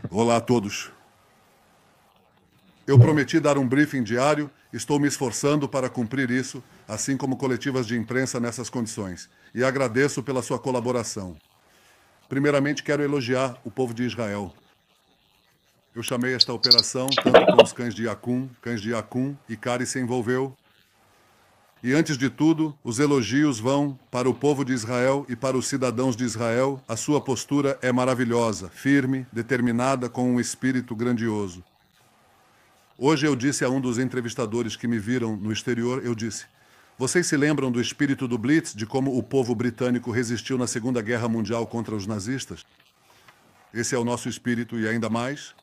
Olá a todos. Eu prometi dar um briefing diário, estou me esforçando para cumprir isso, assim como coletivas de imprensa nessas condições, e agradeço pela sua colaboração. Primeiramente, quero elogiar o povo de Israel. Eu chamei esta operação tanto com os cães de Yacum, e Cari se envolveu. E antes de tudo, os elogios vão para o povo de Israel e para os cidadãos de Israel. A sua postura é maravilhosa, firme, determinada, com um espírito grandioso. Hoje eu disse a um dos entrevistadores que me viram no exterior, eu disse: vocês se lembram do espírito do Blitz, de como o povo britânico resistiu na Segunda Guerra Mundial contra os nazistas? Esse é o nosso espírito e ainda mais.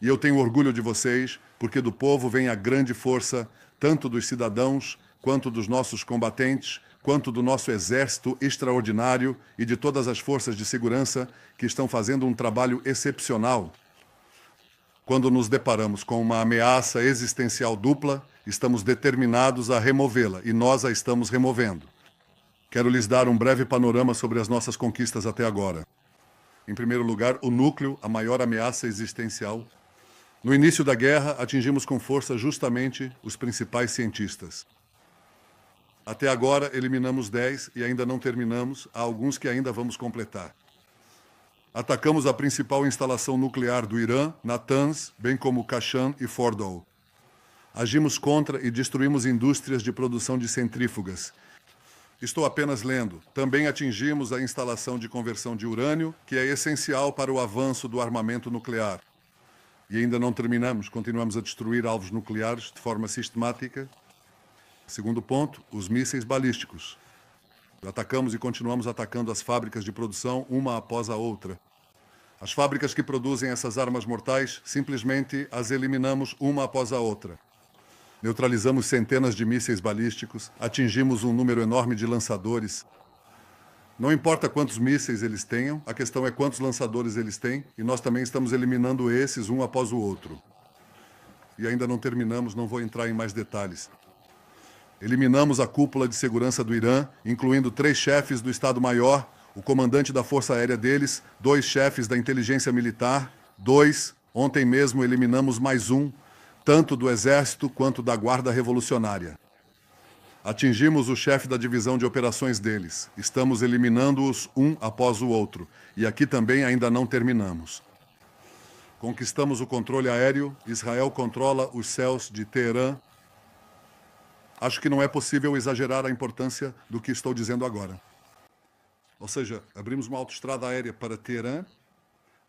E eu tenho orgulho de vocês, porque do povo vem a grande força, tanto dos cidadãos, quanto dos nossos combatentes, quanto do nosso exército extraordinário e de todas as forças de segurança que estão fazendo um trabalho excepcional. Quando nos deparamos com uma ameaça existencial dupla, estamos determinados a removê-la, e nós a estamos removendo. Quero lhes dar um breve panorama sobre as nossas conquistas até agora. Em primeiro lugar, o núcleo, a maior ameaça existencial. No início da guerra, atingimos com força justamente os principais cientistas. Até agora, eliminamos 10 e ainda não terminamos, há alguns que ainda vamos completar. Atacamos a principal instalação nuclear do Irã, Natanz, bem como Kashan e Fordow. Agimos contra e destruímos indústrias de produção de centrífugas. Estou apenas lendo. Também atingimos a instalação de conversão de urânio, que é essencial para o avanço do armamento nuclear. E ainda não terminamos, continuamos a destruir alvos nucleares de forma sistemática. Segundo ponto, os mísseis balísticos. Atacamos e continuamos atacando as fábricas de produção, uma após a outra. As fábricas que produzem essas armas mortais, simplesmente as eliminamos uma após a outra. Neutralizamos centenas de mísseis balísticos, atingimos um número enorme de lançadores. Não importa quantos mísseis eles tenham, a questão é quantos lançadores eles têm, e nós também estamos eliminando esses um após o outro. E ainda não terminamos, não vou entrar em mais detalhes. Eliminamos a cúpula de segurança do Irã, incluindo 3 chefes do Estado-Maior, o comandante da Força Aérea deles, 2 chefes da inteligência militar, 2, ontem mesmo eliminamos mais um, tanto do Exército quanto da Guarda Revolucionária. Atingimos o chefe da divisão de operações deles. Estamos eliminando-os um após o outro. E aqui também ainda não terminamos. Conquistamos o controle aéreo. Israel controla os céus de Teherã. Acho que não é possível exagerar a importância do que estou dizendo agora. Ou seja, abrimos uma autoestrada aérea para Teherã.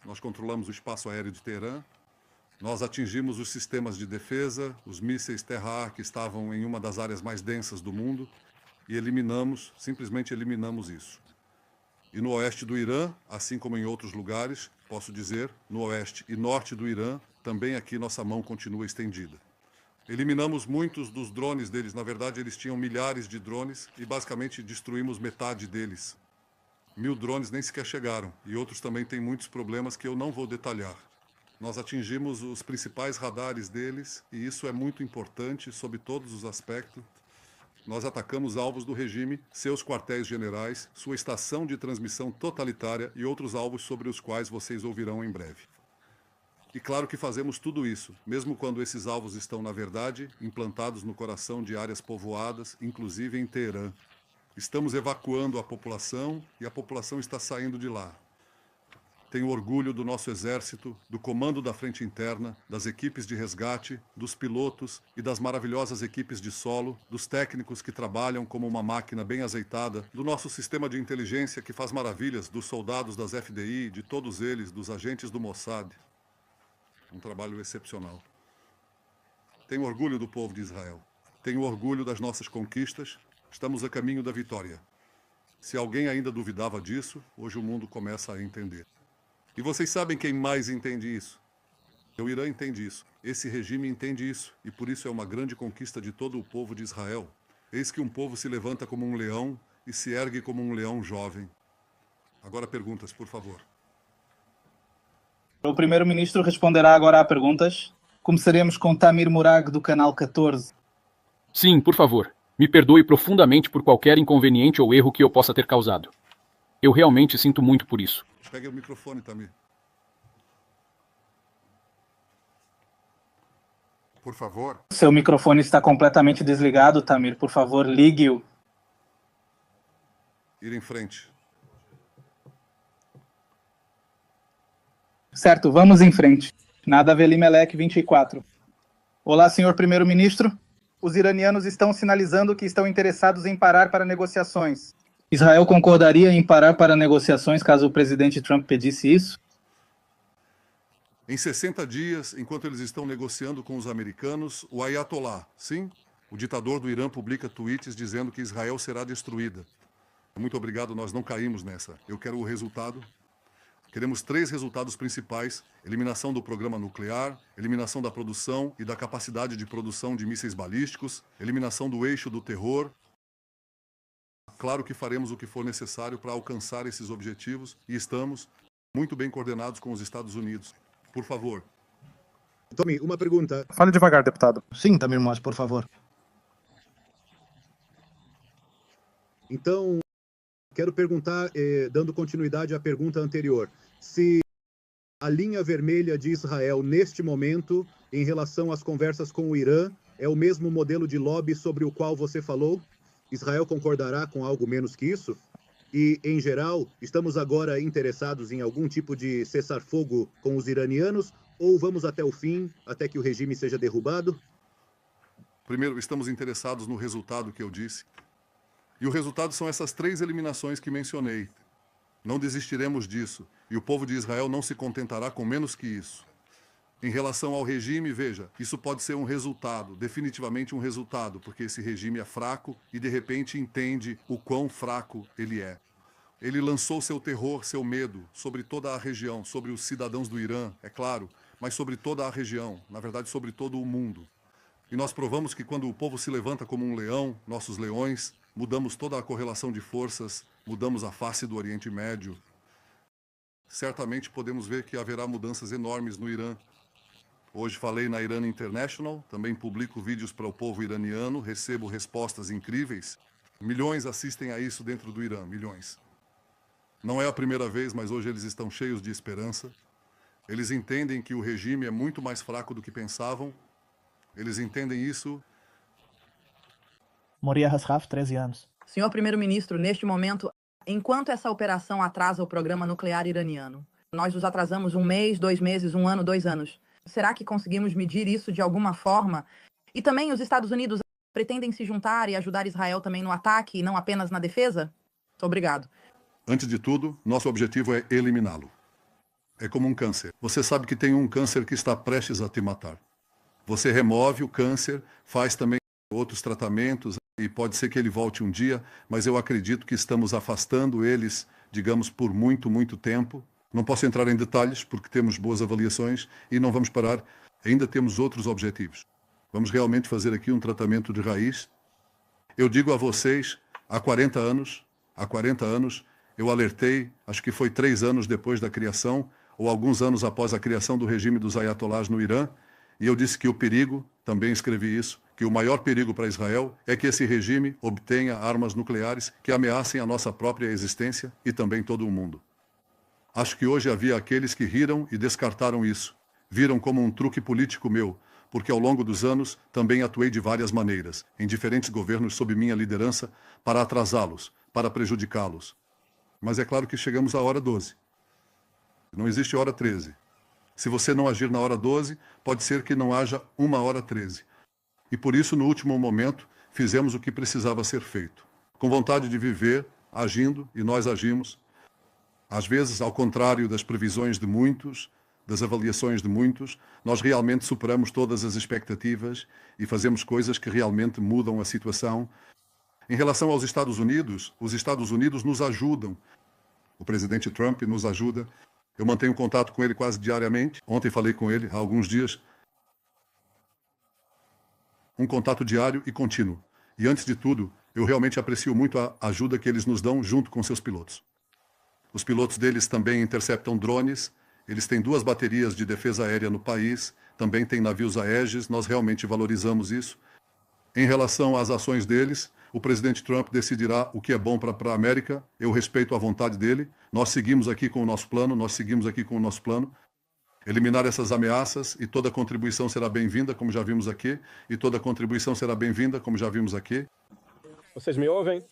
Nós controlamos o espaço aéreo de Teherã. Nós atingimos os sistemas de defesa, os mísseis terra-ar que estavam em uma das áreas mais densas do mundo e simplesmente eliminamos isso. E no oeste do Irã, assim como em outros lugares, posso dizer, no oeste e norte do Irã, também aqui nossa mão continua estendida. Eliminamos muitos dos drones deles, na verdade eles tinham milhares de drones e basicamente destruímos metade deles. 1000 drones nem sequer chegaram e outros também têm muitos problemas que eu não vou detalhar. Nós atingimos os principais radares deles, e isso é muito importante sob todos os aspectos. Nós atacamos alvos do regime, seus quartéis generais, sua estação de transmissão totalitária e outros alvos sobre os quais vocês ouvirão em breve. E claro que fazemos tudo isso, mesmo quando esses alvos estão, na verdade, implantados no coração de áreas povoadas, inclusive em Teherã. Estamos evacuando a população e a população está saindo de lá. Tenho orgulho do nosso exército, do comando da frente interna, das equipes de resgate, dos pilotos e das maravilhosas equipes de solo, dos técnicos que trabalham como uma máquina bem azeitada, do nosso sistema de inteligência que faz maravilhas, dos soldados das FDI, de todos eles, dos agentes do Mossad. Um trabalho excepcional. Tenho orgulho do povo de Israel. Tenho orgulho das nossas conquistas. Estamos a caminho da vitória. Se alguém ainda duvidava disso, hoje o mundo começa a entender. E vocês sabem quem mais entende isso? O Irã entende isso. Esse regime entende isso. E por isso é uma grande conquista de todo o povo de Israel. Eis que um povo se levanta como um leão e se ergue como um leão jovem. Agora perguntas, por favor. O primeiro-ministro responderá agora a perguntas. Começaremos com Tamir Murag, do Canal 14. Sim, por favor. Me perdoe profundamente por qualquer inconveniente ou erro que eu possa ter causado. Eu realmente sinto muito por isso. Pegue o microfone, Tamir. Por favor. Seu microfone está completamente desligado, Tamir. Por favor, ligue-o. Ir em frente. Certo, vamos em frente. Nadav Elimelech 24. Olá, senhor primeiro-ministro. Os iranianos estão sinalizando que estão interessados em parar para negociações. Israel concordaria em parar para negociações caso o presidente Trump pedisse isso? Em 60 dias, enquanto eles estão negociando com os americanos, o Ayatollah, sim, o ditador do Irã, publica tweets dizendo que Israel será destruída. Muito obrigado, nós não caímos nessa. Eu quero o resultado. Queremos 3 resultados principais: eliminação do programa nuclear, eliminação da produção e da capacidade de produção de mísseis balísticos, eliminação do eixo do terror. Claro que faremos o que for necessário para alcançar esses objetivos e estamos muito bem coordenados com os Estados Unidos. Por favor. Tommy, uma pergunta. Fale devagar, deputado. Sim, Tamir Moaz, por favor. Então, quero perguntar, dando continuidade à pergunta anterior, se a linha vermelha de Israel, neste momento, em relação às conversas com o Irã, é o mesmo modelo de lobby sobre o qual você falou? Israel concordará com algo menos que isso? E, em geral, estamos agora interessados em algum tipo de cessar-fogo com os iranianos ou vamos até o fim, até que o regime seja derrubado? Primeiro, estamos interessados no resultado que eu disse. E o resultado são essas 3 eliminações que mencionei. Não desistiremos disso. E o povo de Israel não se contentará com menos que isso. Em relação ao regime, veja, isso pode ser um resultado, definitivamente um resultado, porque esse regime é fraco e de repente entende o quão fraco ele é. Ele lançou seu terror, seu medo sobre toda a região, sobre os cidadãos do Irã, é claro, mas sobre toda a região, na verdade sobre todo o mundo. E nós provamos que quando o povo se levanta como um leão, nossos leões, mudamos toda a correlação de forças, mudamos a face do Oriente Médio. Certamente podemos ver que haverá mudanças enormes no Irã. Hoje falei na Iran International, também publico vídeos para o povo iraniano, recebo respostas incríveis. Milhões assistem a isso dentro do Irã, milhões. Não é a primeira vez, mas hoje eles estão cheios de esperança. Eles entendem que o regime é muito mais fraco do que pensavam. Eles entendem isso. Moria Hasraf, 13 anos. Senhor primeiro-ministro, neste momento, enquanto essa operação atrasa o programa nuclear iraniano, nós nos atrasamos 1 mês, 2 meses, 1 ano, 2 anos. Será que conseguimos medir isso de alguma forma? E também os Estados Unidos pretendem se juntar e ajudar Israel também no ataque e não apenas na defesa? Muito obrigado. Antes de tudo, nosso objetivo é eliminá-lo. É como um câncer. Você sabe que tem um câncer que está prestes a te matar. Você remove o câncer, faz também outros tratamentos e pode ser que ele volte um dia, mas eu acredito que estamos afastando eles, digamos, por muito, muito tempo. Não posso entrar em detalhes porque temos boas avaliações e não vamos parar. Ainda temos outros objetivos. Vamos realmente fazer aqui um tratamento de raiz. Eu digo a vocês, há 40 anos, eu alertei, acho que foi 3 anos depois da criação, ou alguns anos após a criação do regime dos Ayatollahs no Irã, e eu disse que o perigo, também escrevi isso, que o maior perigo para Israel é que esse regime obtenha armas nucleares que ameacem a nossa própria existência e também todo o mundo. Acho que hoje havia aqueles que riram e descartaram isso. Viram como um truque político meu, porque ao longo dos anos também atuei de várias maneiras, em diferentes governos sob minha liderança, para atrasá-los, para prejudicá-los. Mas é claro que chegamos à hora 12. Não existe hora 13. Se você não agir na hora 12, pode ser que não haja uma hora 13. E por isso, no último momento, fizemos o que precisava ser feito. Com vontade de viver, agindo, e nós agimos. Às vezes, ao contrário das previsões de muitos, das avaliações de muitos, nós realmente superamos todas as expectativas e fazemos coisas que realmente mudam a situação. Em relação aos Estados Unidos, os Estados Unidos nos ajudam. O presidente Trump nos ajuda. Eu mantenho contato com ele quase diariamente. Ontem falei com ele há alguns dias. Um contato diário e contínuo. E antes de tudo, eu realmente aprecio muito a ajuda que eles nos dão junto com seus pilotos. Os pilotos deles também interceptam drones. Eles têm 2 baterias de defesa aérea no país. Também têm navios Aegis. Nós realmente valorizamos isso. Em relação às ações deles, o presidente Trump decidirá o que é bom para a América. Eu respeito a vontade dele. Nós seguimos aqui com o nosso plano. eliminar essas ameaças e toda contribuição será bem-vinda, como já vimos aqui, e toda contribuição será bem-vinda, como já vimos aqui. Vocês me ouvem?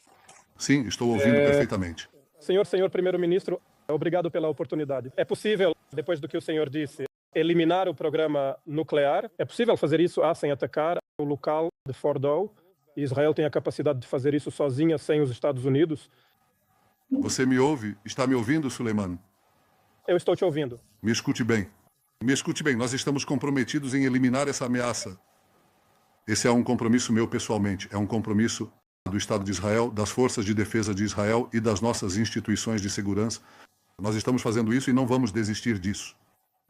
Sim, estou ouvindo perfeitamente. Senhor primeiro-ministro, obrigado pela oportunidade. É possível, depois do que o senhor disse, eliminar o programa nuclear? É possível fazer isso sem atacar o local de Fordow? Israel tem a capacidade de fazer isso sozinha, sem os Estados Unidos? Você me ouve? Está me ouvindo, Suleiman? Eu estou te ouvindo. Me escute bem. Me escute bem. Nós estamos comprometidos em eliminar essa ameaça. Esse é um compromisso meu pessoalmente. É um compromisso do Estado de Israel, das forças de defesa de Israel e das nossas instituições de segurança. Nós estamos fazendo isso e não vamos desistir disso.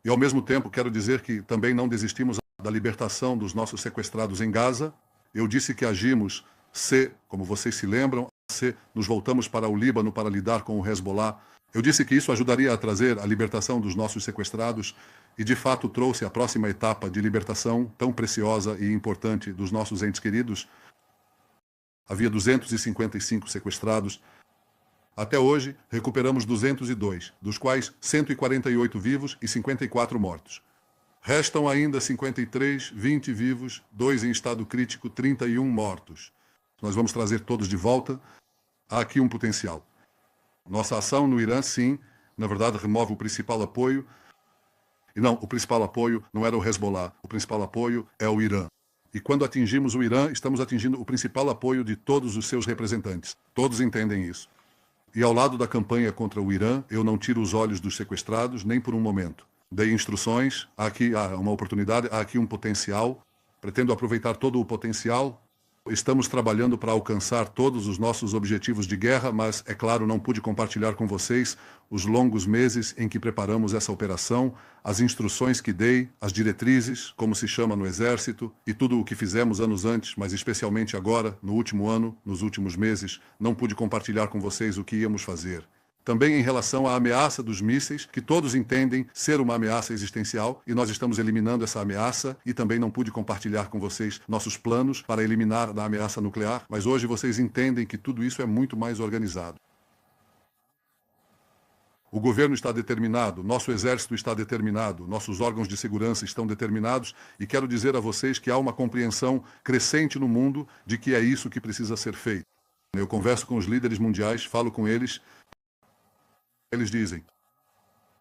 E, ao mesmo tempo, quero dizer que também não desistimos da libertação dos nossos sequestrados em Gaza. Eu disse que agimos se, como vocês se lembram, se nos voltamos para o Líbano para lidar com o Hezbollah. Eu disse que isso ajudaria a trazer a libertação dos nossos sequestrados e, de fato, trouxe a próxima etapa de libertação tão preciosa e importante dos nossos entes queridos. Havia 255 sequestrados. Até hoje, recuperamos 202, dos quais 148 vivos e 54 mortos. Restam ainda 53, 20 vivos, 2 em estado crítico, 31 mortos. Nós vamos trazer todos de volta. Há aqui um potencial. Nossa ação no Irã, sim, na verdade, remove o principal apoio. E não, o principal apoio não era o Hezbollah. O principal apoio é o Irã. E quando atingimos o Irã, estamos atingindo o principal apoio de todos os seus representantes. Todos entendem isso. E ao lado da campanha contra o Irã, eu não tiro os olhos dos sequestrados, nem por um momento. Dei instruções, aqui há uma oportunidade, há aqui um potencial. Pretendo aproveitar todo o potencial. Estamos trabalhando para alcançar todos os nossos objetivos de guerra, mas, é claro, não pude compartilhar com vocês os longos meses em que preparamos essa operação, as instruções que dei, as diretrizes, como se chama no Exército, e tudo o que fizemos anos antes, mas especialmente agora, no último ano, nos últimos meses, não pude compartilhar com vocês o que íamos fazer. Também em relação à ameaça dos mísseis, que todos entendem ser uma ameaça existencial, e nós estamos eliminando essa ameaça, e também não pude compartilhar com vocês nossos planos para eliminar a ameaça nuclear, mas hoje vocês entendem que tudo isso é muito mais organizado. O governo está determinado, nosso exército está determinado, nossos órgãos de segurança estão determinados, e quero dizer a vocês que há uma compreensão crescente no mundo de que é isso que precisa ser feito. Eu converso com os líderes mundiais, falo com eles. Eles dizem,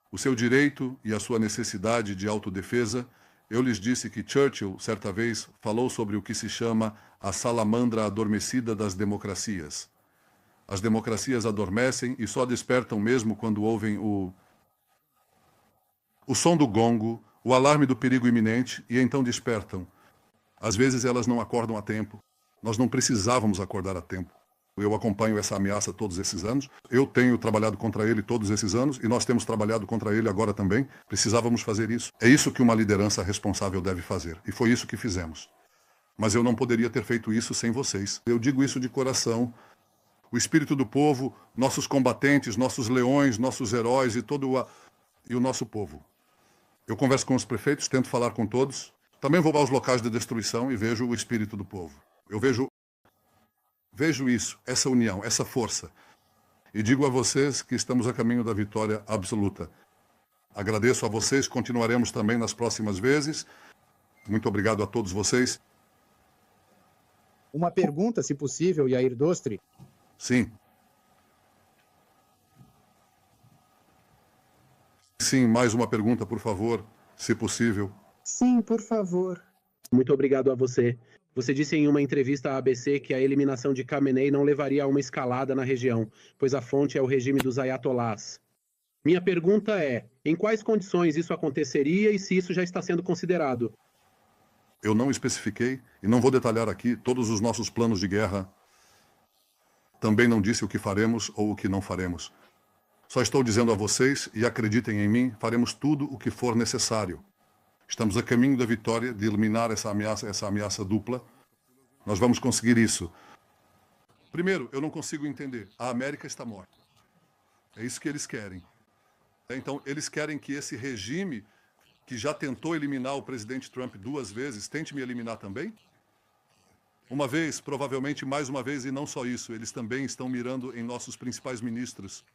o seu direito e a sua necessidade de autodefesa. Eu lhes disse que Churchill, certa vez, falou sobre o que se chama a salamandra adormecida das democracias. As democracias adormecem e só despertam mesmo quando ouvem o som do gongo, o alarme do perigo iminente, e então despertam. Às vezes elas não acordam a tempo. Nós não precisávamos acordar a tempo. Eu acompanho essa ameaça todos esses anos. Eu tenho trabalhado contra ele todos esses anos e nós temos trabalhado contra ele agora também. Precisávamos fazer isso. É isso que uma liderança responsável deve fazer. E foi isso que fizemos. Mas eu não poderia ter feito isso sem vocês. Eu digo isso de coração. O espírito do povo, nossos combatentes, nossos leões, nossos heróis e e o nosso povo. Eu converso com os prefeitos, tento falar com todos. Também vou aos locais de destruição e vejo o espírito do povo. Eu vejo isso, essa união, essa força. E digo a vocês que estamos a caminho da vitória absoluta. Agradeço a vocês, continuaremos também nas próximas vezes. Muito obrigado a todos vocês. Uma pergunta, se possível, Yair Dostri. Sim. Sim, mais uma pergunta, por favor, se possível. Sim, por favor. Muito obrigado a você. Você disse em uma entrevista à ABC que a eliminação de Khamenei não levaria a uma escalada na região, pois a fonte é o regime dos ayatolás. Minha pergunta é, em quais condições isso aconteceria e se isso já está sendo considerado? Eu não especifiquei e não vou detalhar aqui todos os nossos planos de guerra. Também não disse o que faremos ou o que não faremos. Só estou dizendo a vocês, e acreditem em mim, faremos tudo o que for necessário. Estamos a caminho da vitória, de eliminar essa ameaça dupla. Nós vamos conseguir isso. Primeiro, eu não consigo entender. A América está morta. É isso que eles querem. Então, eles querem que esse regime, que já tentou eliminar o presidente Trump 2 vezes, tente me eliminar também? Uma vez, provavelmente mais uma vez, e não só isso, eles também estão mirando em nossos principais ministros.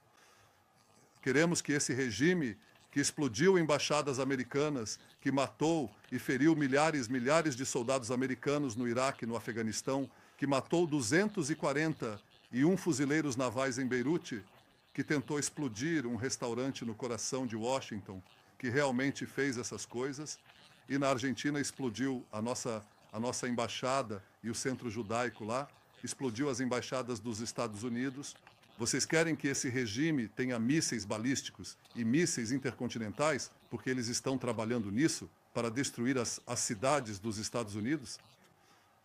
Queremos que esse regime que explodiu embaixadas americanas, que matou e feriu milhares de soldados americanos no Iraque, no Afeganistão, que matou 241 fuzileiros navais em Beirute, que tentou explodir um restaurante no coração de Washington, que realmente fez essas coisas, e na Argentina explodiu a nossa embaixada e o centro judaico lá, explodiu as embaixadas dos Estados Unidos. Vocês querem que esse regime tenha mísseis balísticos e mísseis intercontinentais, porque eles estão trabalhando nisso para destruir as cidades dos Estados Unidos?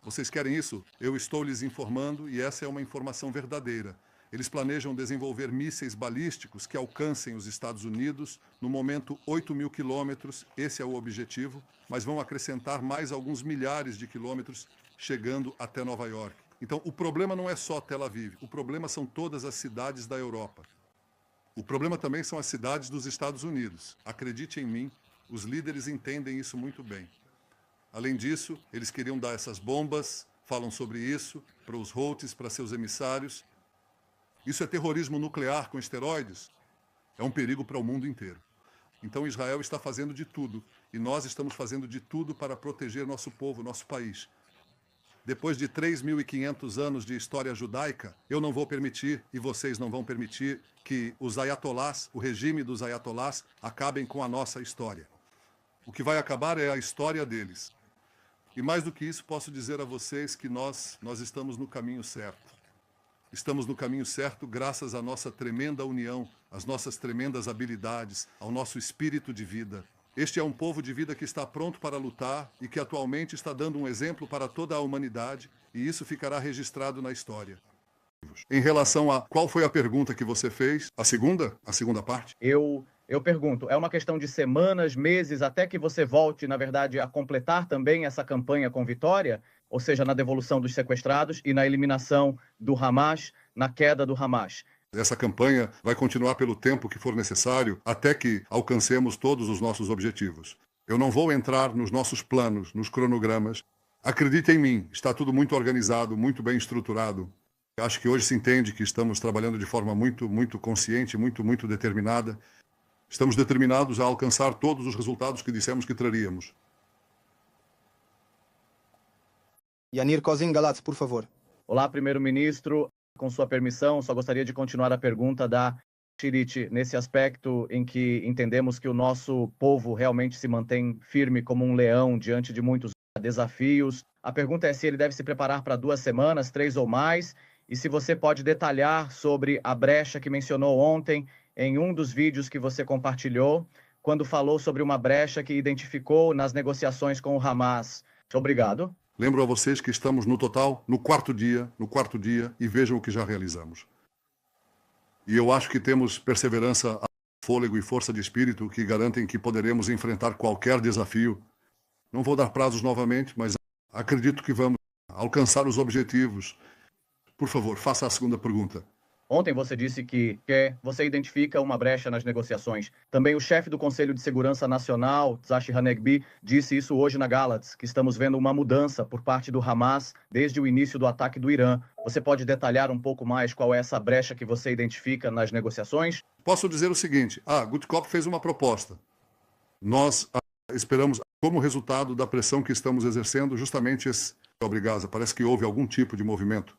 Vocês querem isso? Eu estou lhes informando e essa é uma informação verdadeira. Eles planejam desenvolver mísseis balísticos que alcancem os Estados Unidos, no momento 8.000 quilômetros, esse é o objetivo, mas vão acrescentar mais alguns milhares de quilômetros, chegando até Nova York. Então, o problema não é só Tel Aviv, o problema são todas as cidades da Europa. O problema também são as cidades dos Estados Unidos. Acredite em mim, os líderes entendem isso muito bem. Além disso, eles queriam dar essas bombas, falam sobre isso, para os Houthis, para seus emissários. Isso é terrorismo nuclear com esteroides? É um perigo para o mundo inteiro. Então Israel está fazendo de tudo, e nós estamos fazendo de tudo para proteger nosso povo, nosso país. Depois de 3.500 anos de história judaica, eu não vou permitir, e vocês não vão permitir, que os ayatolás, o regime dos ayatolás, acabem com a nossa história. O que vai acabar é a história deles. E mais do que isso, posso dizer a vocês que nós estamos no caminho certo. Estamos no caminho certo graças à nossa tremenda união, às nossas tremendas habilidades, ao nosso espírito de vida. Este é um povo de vida que está pronto para lutar e que atualmente está dando um exemplo para toda a humanidade, e isso ficará registrado na história. Em relação a qual foi a pergunta que você fez, a segunda parte? Eu pergunto, é uma questão de semanas, meses, até que você volte, na verdade, a completar também essa campanha com vitória? Ou seja, na devolução dos sequestrados e na eliminação do Hamas, na queda do Hamas. Essa campanha vai continuar pelo tempo que for necessário até que alcancemos todos os nossos objetivos. Eu não vou entrar nos nossos planos, nos cronogramas. Acredite em mim, está tudo muito organizado, muito bem estruturado. Acho que hoje se entende que estamos trabalhando de forma muito consciente, muito determinada. Estamos determinados a alcançar todos os resultados que dissemos que traríamos. Yanir Kozin Galatz, por favor. Olá, primeiro-ministro. Com sua permissão, só gostaria de continuar a pergunta da Shirit, nesse aspecto em que entendemos que o nosso povo realmente se mantém firme como um leão diante de muitos desafios. A pergunta é se ele deve se preparar para 2 semanas, 3 ou mais, e se você pode detalhar sobre a brecha que mencionou ontem em um dos vídeos que você compartilhou, quando falou sobre uma brecha que identificou nas negociações com o Hamas. Obrigado. Lembro a vocês que estamos no total no quarto dia, e vejam o que já realizamos. E eu acho que temos perseverança, fôlego e força de espírito que garantem que poderemos enfrentar qualquer desafio. Não vou dar prazos novamente, mas acredito que vamos alcançar os objetivos. Por favor, faça a segunda pergunta. Ontem você disse que você identifica uma brecha nas negociações. Também o chefe do Conselho de Segurança Nacional, Tzachi Hanegbi, disse isso hoje na Galatz, que estamos vendo uma mudança por parte do Hamas desde o início do ataque do Irã. Você pode detalhar um pouco mais qual é essa brecha que você identifica nas negociações? Posso dizer o seguinte, Gutkopf fez uma proposta. Nós esperamos, como resultado da pressão que estamos exercendo, justamente esse Gaza. Parece que houve algum tipo de movimento.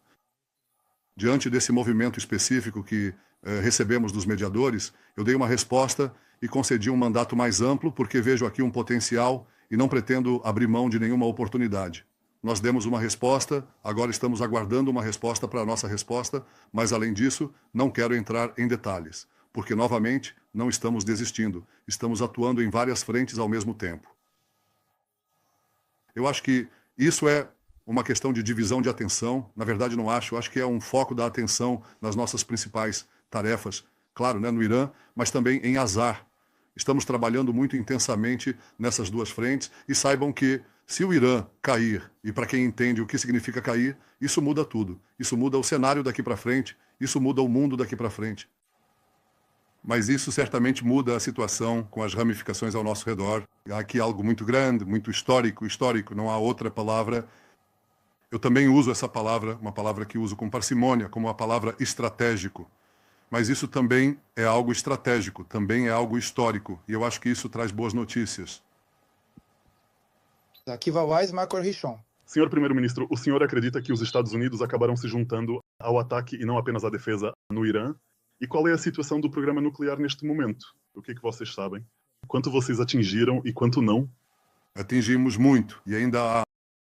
Diante desse movimento específico que recebemos dos mediadores, eu dei uma resposta e concedi um mandato mais amplo, porque vejo aqui um potencial e não pretendo abrir mão de nenhuma oportunidade. Nós demos uma resposta, agora estamos aguardando uma resposta para a nossa resposta, mas além disso, não quero entrar em detalhes, porque novamente não estamos desistindo, estamos atuando em várias frentes ao mesmo tempo. Eu acho que isso é uma questão de divisão de atenção. Na verdade, não acho. Acho que é um foco da atenção nas nossas principais tarefas, claro, no Irã, mas também em Azar. Estamos trabalhando muito intensamente nessas 2 frentes e saibam que se o Irã cair, e para quem entende o que significa cair, isso muda tudo. Isso muda o cenário daqui para frente, isso muda o mundo daqui para frente. Mas isso certamente muda a situação com as ramificações ao nosso redor. Há aqui algo muito grande, muito histórico, não há outra palavra. Eu também uso essa palavra, uma palavra que uso com parcimônia, como a palavra estratégico. mas isso também é algo estratégico, também é algo histórico, e eu acho que isso traz boas notícias. Akiva Wise, Marco Richon. Senhor Primeiro-Ministro, o senhor acredita que os Estados Unidos acabaram se juntando ao ataque e não apenas à defesa no Irã? E qual é a situação do programa nuclear neste momento? O que é que vocês sabem? Quanto vocês atingiram e quanto não? Atingimos muito e ainda há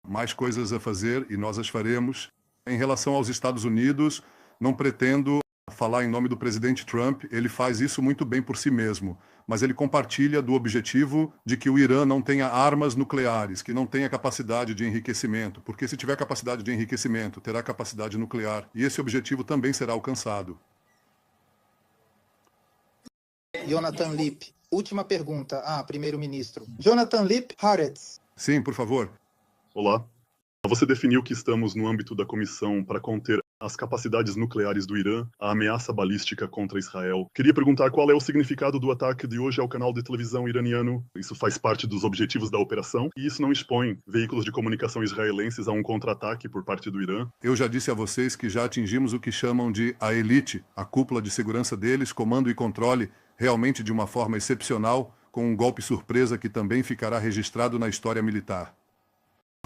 mais coisas a fazer e nós as faremos. Em relação aos Estados Unidos, não pretendo falar em nome do presidente Trump, ele faz isso muito bem por si mesmo, mas ele compartilha do objetivo de que o Irã não tenha armas nucleares, que não tenha capacidade de enriquecimento, porque se tiver capacidade de enriquecimento, terá capacidade nuclear, e esse objetivo também será alcançado. Jonathan Lipp. Última pergunta. Primeiro-ministro. Jonathan Lipp, Haaretz. Sim, por favor. Olá. Você definiu que estamos no âmbito da comissão para conter as capacidades nucleares do Irã, a ameaça balística contra Israel. Queria perguntar qual é o significado do ataque de hoje ao canal de televisão iraniano. Isso faz parte dos objetivos da operação e isso não expõe veículos de comunicação israelenses a um contra-ataque por parte do Irã? Eu já disse a vocês que já atingimos o que chamam de a elite, a cúpula de segurança deles, comando e controle realmente de uma forma excepcional, com um golpe surpresa que também ficará registrado na história militar.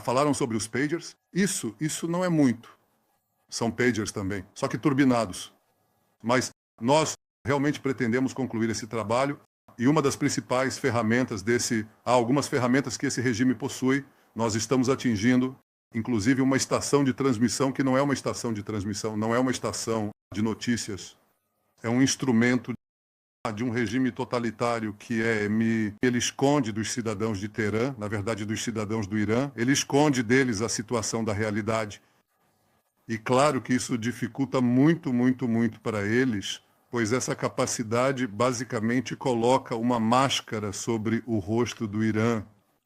Falaram sobre os pagers? Isso não é muito. São pagers também, só que turbinados. Mas nós realmente pretendemos concluir esse trabalho e uma das principais ferramentas há algumas ferramentas que esse regime possui, nós estamos atingindo, inclusive uma estação de transmissão que não é uma estação de transmissão, não é uma estação de notícias, é um instrumento de um regime totalitário que ele esconde dos cidadãos de Teherã, na verdade dos cidadãos do Irã, ele esconde deles a situação da realidade. E claro que isso dificulta muito, muito, muito para eles, pois essa capacidade basicamente coloca uma máscara sobre o rosto do Irã.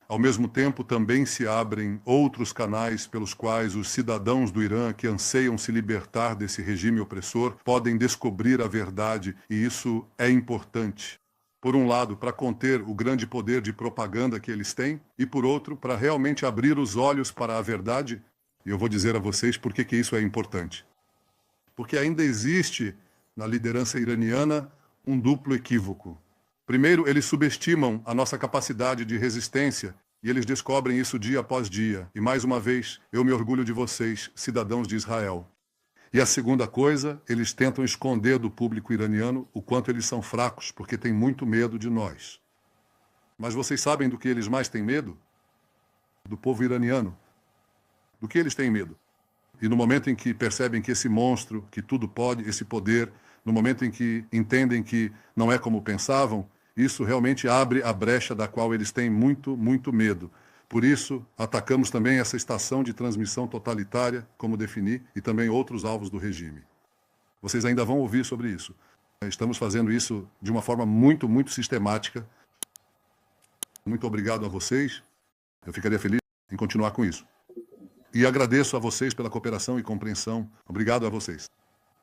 Ao mesmo tempo, também se abrem outros canais pelos quais os cidadãos do Irã que anseiam se libertar desse regime opressor podem descobrir a verdade, e isso é importante. Por um lado, para conter o grande poder de propaganda que eles têm, e por outro, para realmente abrir os olhos para a verdade. E eu vou dizer a vocês por que isso é importante. Porque ainda existe na liderança iraniana um duplo equívoco. Primeiro, eles subestimam a nossa capacidade de resistência e eles descobrem isso dia após dia. E mais uma vez, eu me orgulho de vocês, cidadãos de Israel. E a segunda coisa, eles tentam esconder do público iraniano o quanto eles são fracos, porque têm muito medo de nós. Mas vocês sabem do que eles mais têm medo? Do povo iraniano. Do que eles têm medo? E no momento em que percebem que esse monstro, que tudo pode, esse poder, no momento em que entendem que não é como pensavam, isso realmente abre a brecha da qual eles têm muito, muito medo. Por isso, atacamos também essa estação de transmissão totalitária, como defini, e também outros alvos do regime. Vocês ainda vão ouvir sobre isso. Estamos fazendo isso de uma forma muito, muito sistemática. Muito obrigado a vocês. Eu ficaria feliz em continuar com isso. E agradeço a vocês pela cooperação e compreensão. Obrigado a vocês.